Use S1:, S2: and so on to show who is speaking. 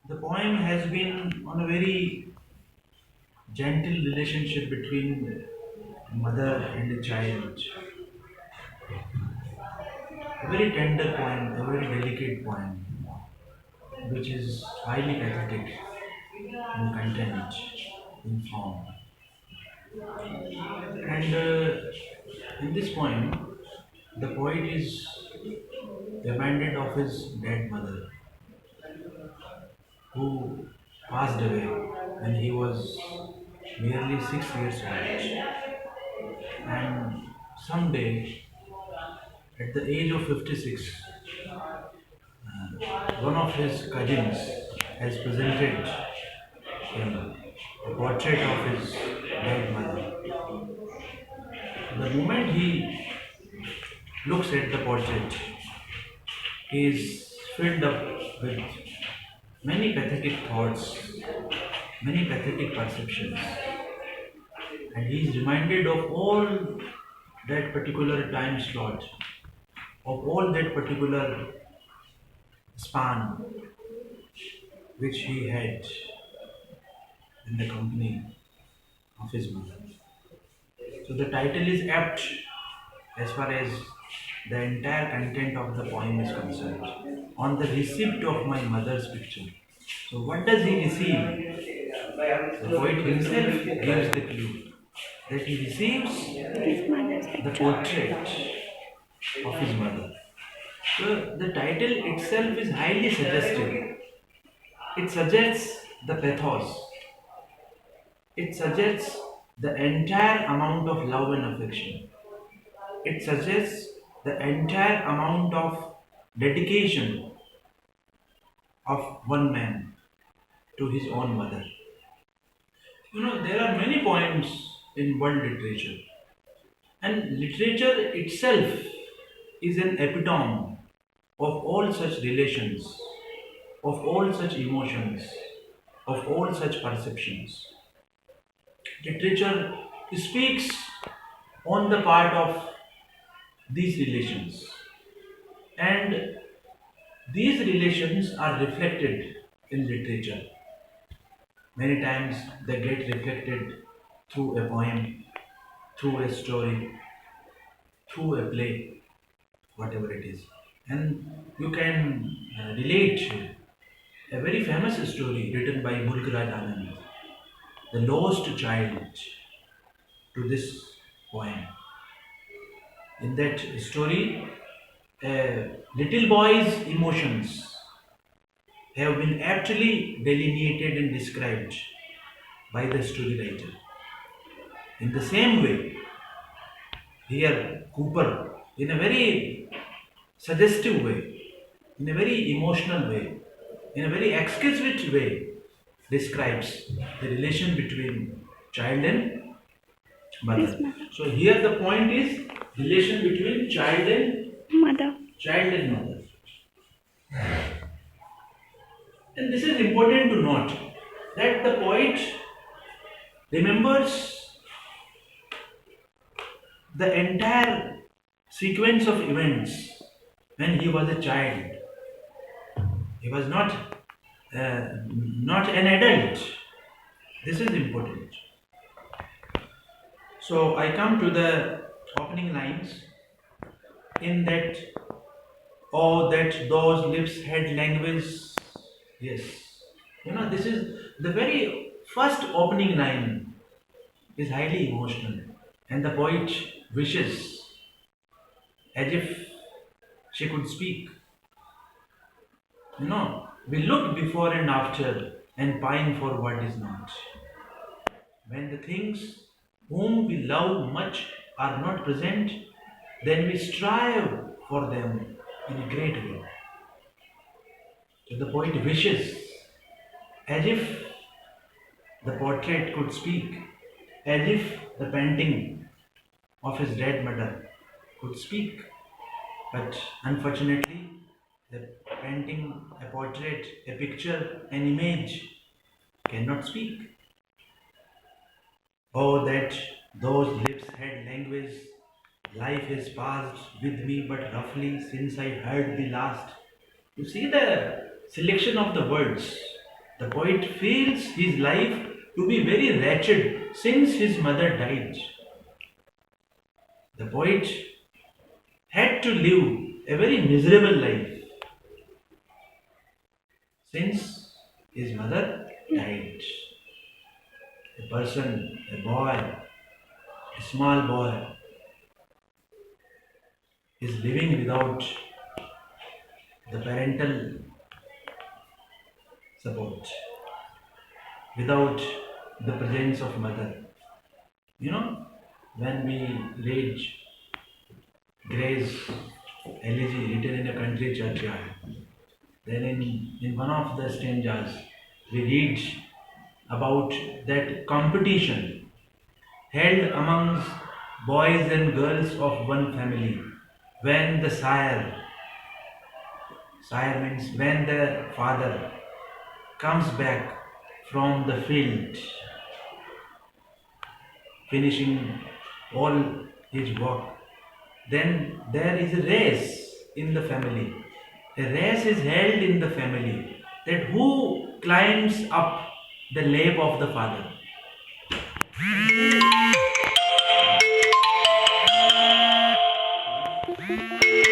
S1: The poem has been on a very gentle relationship between a mother and a child. A very tender poem, a very delicate poem, which is highly pathetic in content, in form. And in this poem, the poet is reminded of his dead mother, who passed away when he was merely 6 years old. And someday, at the age of 56, one of his cousins has presented him a portrait of his dead mother. The moment he looks at the portrait, he is filled up with many pathetic thoughts, many pathetic perceptions, and he is reminded of all that particular time slot, of all that particular span which he had in the company of his mother. So the title is apt as far as the entire content of the poem is concerned. On the receipt of my mother's picture. So what does he receive? The poet himself gives the clue that he receives
S2: His mother's
S1: the
S2: picture.
S1: portrait of his mother. So the title itself is highly suggestive. It suggests the pathos. It suggests the entire amount of love and affection. It suggests the entire amount of dedication of one man to his own mother. There are many poems in world literature, and literature itself is an epitome of all such relations, of all such emotions, of all such perceptions. Literature speaks on the part of these relations, and these relations are reflected in literature. Many times they get reflected through a poem, through a story, through a play, whatever it is. And you can relate a very famous story written by Mulkraj Anand, The Lost Child, to this poem. In that story, a little boy's emotions have been aptly delineated and described by the story writer. In the same way, here Cooper, in a very suggestive way, in a very emotional way, in a very exquisite way, describes the relation between child and
S2: His
S1: mother.
S2: mother.
S1: So here the point is relation between
S2: Mother.
S1: child and mother. And this is important to note that the poet remembers the entire sequence of events when he was a child. He was not an adult. This is important. So I come to the opening lines in that, oh, that those lips had language. Yes. This is the very first opening line is highly emotional. And the poet wishes as if she could speak. We look before and after and pine for what is not. When the things whom we love much are not present, then we strive for them in a great way. So the poet wishes as if the portrait could speak, as if the painting of his dead mother could speak. But unfortunately, the painting, a portrait, a picture, an image cannot speak. Oh, that those lips had language, Life has passed with me but roughly since I heard the last. You see the selection of the words. The poet feels his life to be very wretched since his mother died. The poet had to live a very miserable life since his mother died. A person, a boy, a small boy, is living without the parental support, without the presence of mother. You know, when we read Gray's elegy written in a country churchyard, then in one of the stanzas, we read about that competition held amongst boys and girls of one family when the sire means when the father comes back from the field, finishing all his work, then there is a race in the family. A race is held in the family that who climbs up the lap of the father.